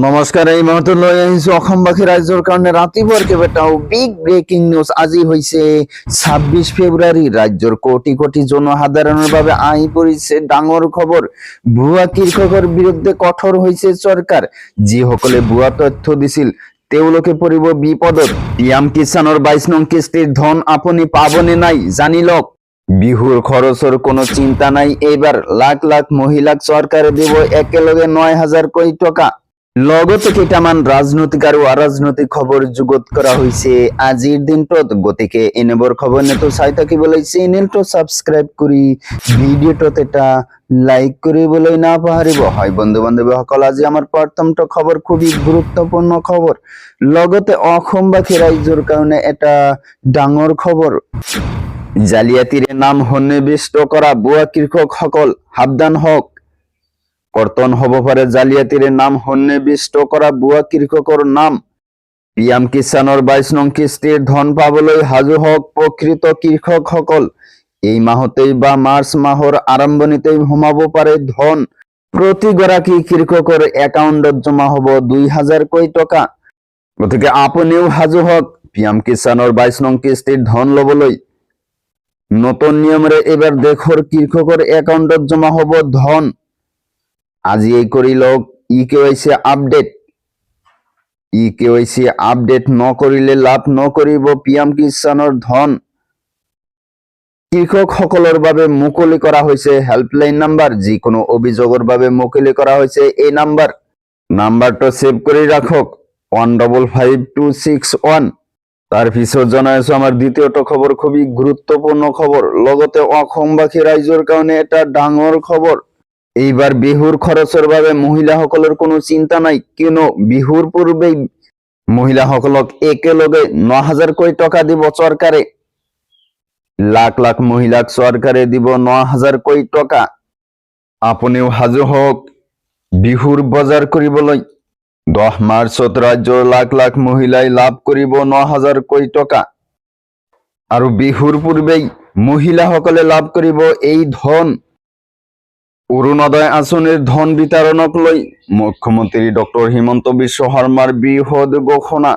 নমস্কাৰ। এই মুহূৰ্তে লৈ আহিছো অসমবাসী ৰাইজৰ কাৰণে ৰাতিপুৱাৰ কেইবাটাও বিগ ব্ৰেকিং নিউজ। আজি হৈছে 26 ফেব্ৰুৱাৰী। ৰাজ্যৰ কোটি কোটি জনসাধাৰণৰ বাবে আহি পৰিছে ডাঙৰ খবৰ। ভুৱা কৃষকৰ বিৰুদ্ধে কঠোৰ হৈছে চৰকাৰ। যিসকলে ভুৱা তথ্য দিছিল তেওঁলোকে পৰিব বিপদত। পিএম কিষাণৰ 22 নং কিস্তিৰ ধন আপুনি পাবনে নাই জানি লওক। বিহুৰ খৰচৰ কোনো চিন্তা নাই এইবাৰ। লাখ লাখ মহিলাক চৰকাৰে দিব একেলগে 9,000 কোটি টকা। লগতে কেইটামান ৰাজনৈতিক আৰু অৰাজনৈতিক খবৰ যুগুত কৰা হৈছে আজিৰ দিনটোত। গতিকে এনেবোৰ খবৰ নেতো চাই থাকিবলৈ চেনেলটো ছাবস্ক্ৰাইব কৰি ভিডিঅ'টোত এটা লাইক কৰিবলৈ নাপাহৰিব। হয় বন্ধু বান্ধৱীসকল, আজি আমাৰ প্ৰথমটো খবৰ খুবই গুৰুত্বপূৰ্ণ খবৰ। লগতে অসমবাসী ৰাইজৰ কাৰণে এটা ডাঙৰ খবৰ। জালিয়াতিৰে নাম সন্নিৱিষ্ট কৰা ভুৱা কৃষকসকল সাৱধান হওক। কৰ্তন হ'ব পাৰে জালিয়াতিৰে নাম সন্নিৱিষ্ট কৰা ভুৱা কৃষকৰ নাম। পিএম কিষাণৰ 22 নং কিস্তিৰ ধন পাবলৈ সাজু হওক প্ৰকৃত কৃষকসকল। এই মাহতেই বা মাৰ্চ মাহৰ আৰম্ভণিতেই সোমাব পাৰে ধন। প্ৰতিগৰাকী কৃষকৰ একাউণ্টত জমা হ'ব 2,000 কোটি টকা। গতিকে আপুনিও সাজু হওক পিএম কিষাণৰ 22 নং কিস্তিৰ ধন ল'বলৈ। নতুন নিয়মেৰে এইবাৰ দেশৰ কৃষকৰ একাউণ্টত জমা হ'ব ধন। আজিয়েই কৰি লওক EKYC আপডেট। EKYC আপডেট নকৰিলে লাভ নকৰিব পিএম কিষাণৰ ধন। কৃষকসকলৰ বাবে মুকলি কৰা হৈছে হেল্পলাইন নাম্বাৰ। যিকোনো অভিযোগৰ বাবে মুকলি কৰা হৈছে এই নাম্বাৰটো ছেভ কৰি ৰাখক 155261। তাৰ পিছত জনাই আছো আমাৰ দ্বিতীয়টো খবৰ, খুবই গুৰুত্বপূৰ্ণ খবৰ। লগতে অসমবাসী ৰাইজৰ কাৰণে এটা ডাঙৰ খবৰ। এইবাৰ বিহুৰ খৰচৰ বাবে মহিলাসকলৰ কোনো চিন্তা নাই, কিয়নো বিহুৰ পূৰ্বেই মহিলাসকলক একেলগে 9,000 কোটি টকা দিব চৰকাৰে। লাখ লাখ মহিলাক চৰকাৰে দিব 9,000 কোটি টকা। আপুনিও সাজু হওক বিহুৰ বজাৰ কৰিবলৈ। 10 মাৰ্চত ৰাজ্যৰ লাখ লাখ মহিলাই লাভ কৰিব 9,000 কোটি টকা। আৰু বিহুৰ পূৰ্বেই মহিলাসকলে লাভ কৰিব এই ধন। অৰুণোদয় আঁচনিৰ ধন বিতৰণক লৈ মুখ্যমন্ত্ৰী ডক্টৰ হিমন্ত বিশ্ব শৰ্মাৰ বৃহৎ ঘোষণা।